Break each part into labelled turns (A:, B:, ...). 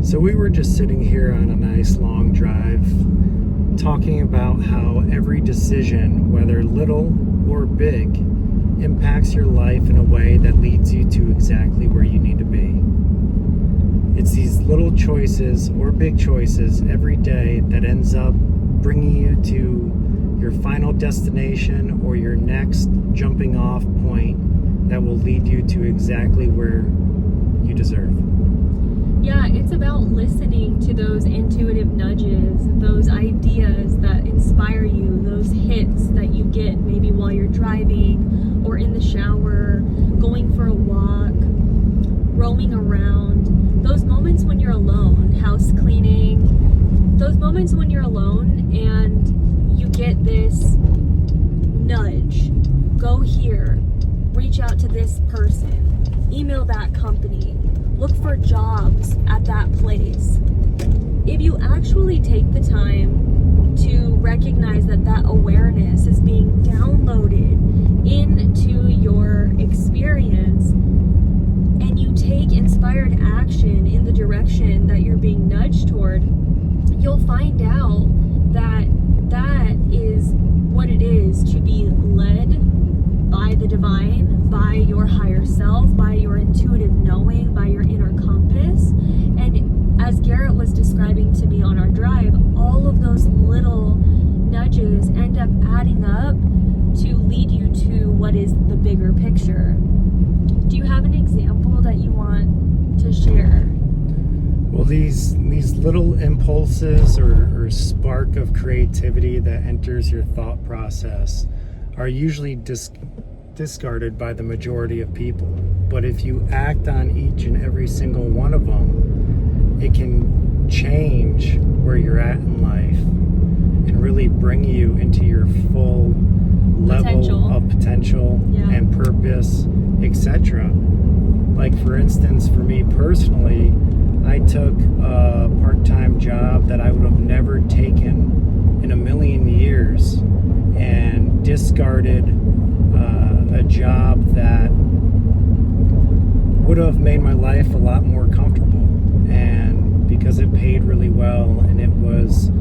A: So we were just sitting here on a nice long drive talking about how every decision, whether little or big, impacts your life in a way that leads you to exactly where you need to be. It's these little choices or big choices every day that ends up bringing you to your final destination or your next jumping off point that will lead you to exactly where you deserve.
B: Yeah, it's about listening to those intuitive nudges, those ideas that inspire you, those hits that you get maybe while you're driving or in the shower, going for a walk, roaming around. Those moments when you're alone, house cleaning, those moments when you're alone and you get this nudge, go here, reach out to this person, email that company, look for jobs at that place. If you actually take the time to recognize that that awareness is being downloaded into your experience and you take inspired action in the direction that you're being nudged toward, you'll find out that that is what it is to be led by the divine, by your higher self, by your intuitive knowing, by your inner compass. And as Garrett was describing to me on our drive, all of those little nudges end up adding up to lead you to what is the bigger picture. Do you have an example that you want to share?
A: Well, these little impulses or spark of creativity that enters your thought process are usually discarded by the majority of people. But if you act on each and every single one of them, it can change where you're at in life and really bring you into your full level of potential and purpose, etc. Like, for instance, for me personally, I took a part-time job that I would have never taken in a million years and discarded a job that would have made my life a lot more comfortable, and because it paid really well and it was,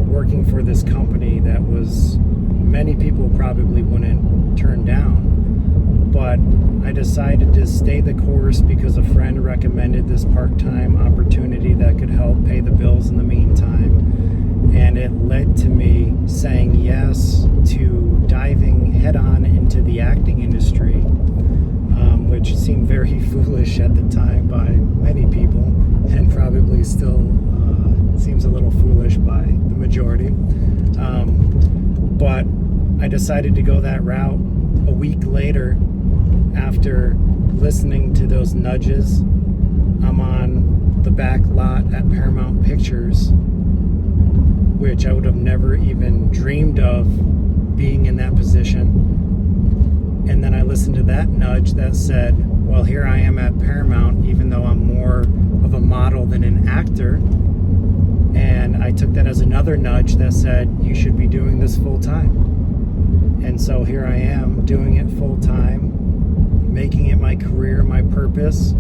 A: working for this company that was many people probably wouldn't turn down, but I decided to stay the course because a friend recommended this part-time opportunity that could help pay the bills in the meantime, and it led to me saying yes to diving head-on into the acting industry, which seemed very foolish at the time by many people, and probably still seems a little foolish by the majority. But I decided to go that route. A week later, after listening to those nudges, I'm on the back lot at Paramount Pictures, which I would have never even dreamed of being in that position. And then I listened to that nudge that said, well, here I am at Paramount, even though I'm more of a model than an actor. And I took that as another nudge that said, you should be doing this full time. And so here I am doing it full time, making it my career, my purpose.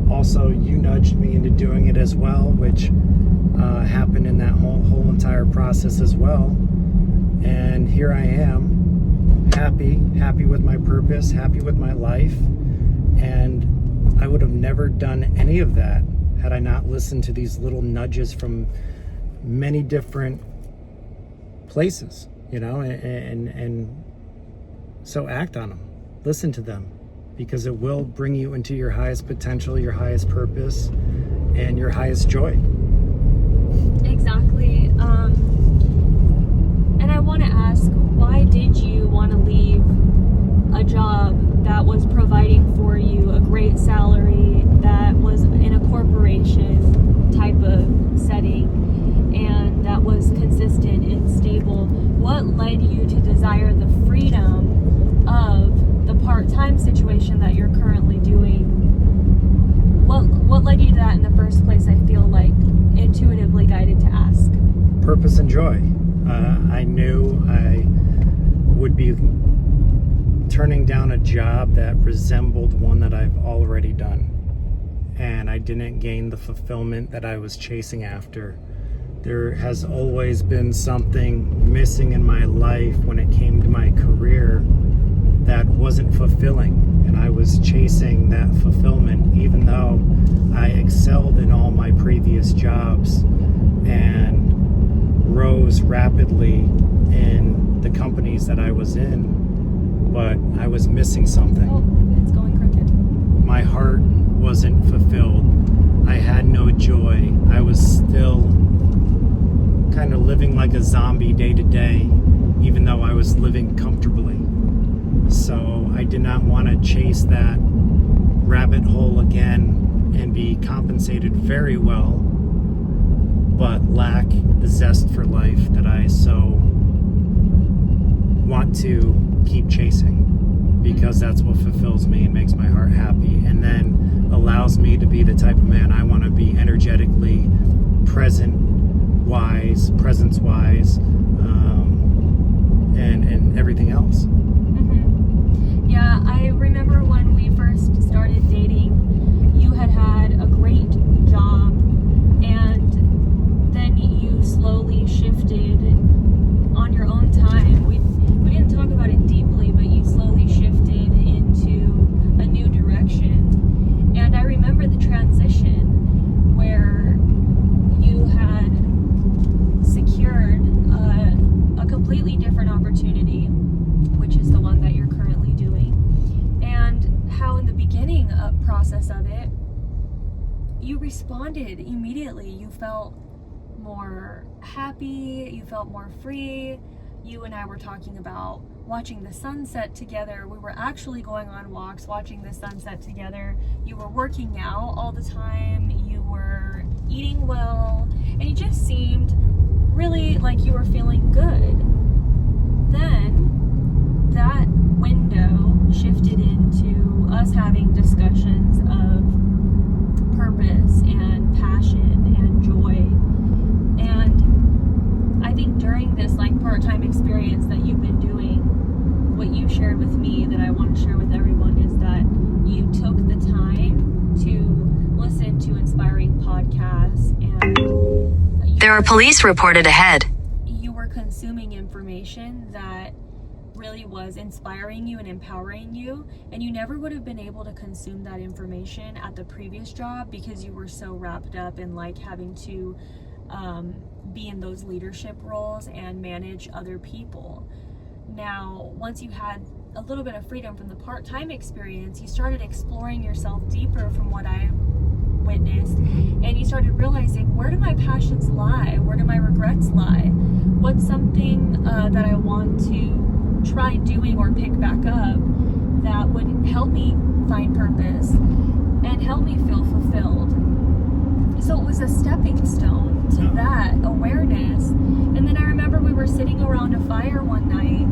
A: Also, you nudged me into doing it as well, which happened in that whole entire process as well. And here I am, happy with my purpose, happy with my life. And I would have never done any of that had I not listened to these little nudges from many different places, and so act on them, listen to them, because it will bring you into your highest potential, your highest purpose, and your highest joy.
B: Exactly. And I want to ask, why did you want to leave a job that was providing for you a great salary, that was in a corporation type of setting, and that was consistent and stable? What led you to desire the freedom of the part-time situation that you're currently doing? What led you to that in the first place? I feel like intuitively guided to ask.
A: Purpose and joy. I knew I would be turning down a job that resembled one that I've already done. and I didn't gain the fulfillment that I was chasing after. There has always been something missing in my life when it came to my career that wasn't fulfilling, and I was chasing that fulfillment even though I excelled in all my previous jobs and rose rapidly in the companies that I was in, but I was missing something.
B: Oh, it's going crooked.
A: My heart wasn't fulfilled. I had no joy. I was still kind of living like a zombie day to day, even though I was living comfortably. So I did not want to chase that rabbit hole again and be compensated very well, but lack the zest for life that I so want to keep chasing, because that's what fulfills me and makes my heart happy, and then allows me to be the type of man I want to be, energetically, presence-wise, and everything else.
B: Mm-hmm. Yeah, I remember when we first started dating, you had a great job, and then you slowly shifted on your own time. We didn't talk about it deeply, but you slowly shifted into a new direction. And I remember the transition where you had secured a completely different opportunity, which is the one that you're currently doing, and how in the beginning process of it, you responded immediately. You felt more happy, you felt more free. You and I were talking about watching the sunset together. We were actually going on walks, watching the sunset together. You were working out all the time. You were eating well, and you just seemed really like you were feeling good. Then that window shifted into us having discussions of purpose and passion and joy. And I think during this part-time experience that you've been doing, what you shared with me that I want to share with everyone is that you took the time to listen to inspiring podcasts, and
C: there are police reported ahead.
B: You were consuming information that really was inspiring you and empowering you, and you never would have been able to consume that information at the previous job because you were so wrapped up in having to be in those leadership roles and manage other people. Now, once you had a little bit of freedom from the part-time experience, you started exploring yourself deeper from what I witnessed, and you started realizing, where do my passions lie? Where do my regrets lie? What's something that I want to try doing or pick back up that would help me find purpose and help me feel fulfilled? So it was a stepping stone to that awareness. And then I remember we were sitting around a fire one night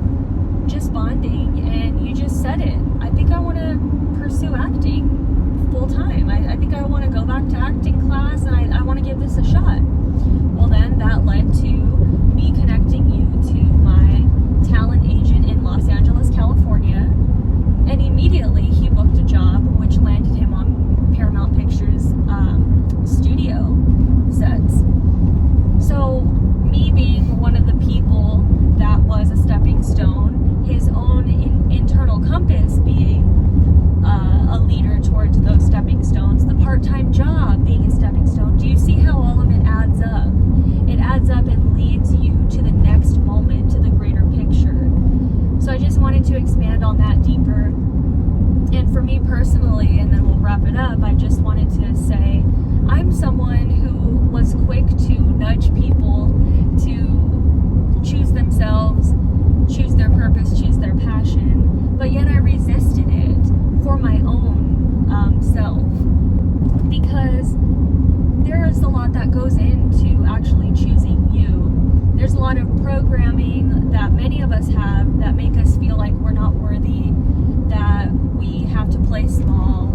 B: just bonding, and you just said it. I think I want to pursue acting full time. I think I want to go back to acting class, and I want to give this a shot. Well, then that led to me connecting you to my talent agent in Los Angeles, California, and immediately he booked a job which landed him on Paramount Pictures studio sets. So me being one of the people that was a stepping stone, his own internal compass being a leader towards those stepping stones, the part-time job being a stepping stone. Do you see how all of it adds up? It adds up and leads you to the next moment, to the greater picture. So I just wanted to expand on that deeper. And for me personally, and then we'll wrap it up, I just wanted to say I'm someone who was quick to nudge people to choose themselves, choose their purpose, choose their passion, but yet I resisted it for my own self, because there is a lot that goes into actually choosing you. There's a lot of programming that many of us have that make us feel like we're not worthy, that we have to play small,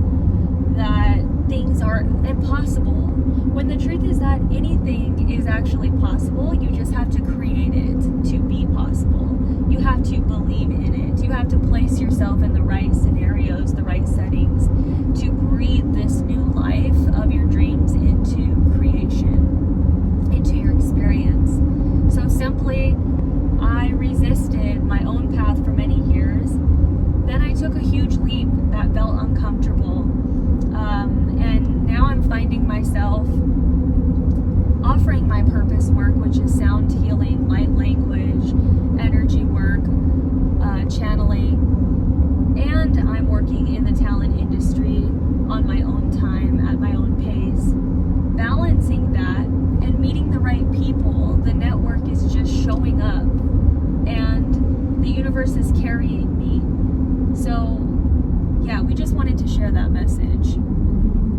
B: that things are impossible, when the truth is that anything is actually possible. You just have to create it to be possible. You have to believe in it. You have to place yourself in the right scenarios, the right settings, to breathe this new life of your dreams into creation, into your experience. So simply, I resisted my own path for many years. Then I took a huge leap that felt uncomfortable. And now I'm finding myself offering my purpose work, which is sound healing, light language, energy work, channeling, and I'm working in the talent industry on my own time, at my own pace. Balancing that and meeting the right people, the network is just showing up, and the universe is carrying me. So, yeah, we just wanted to share that message.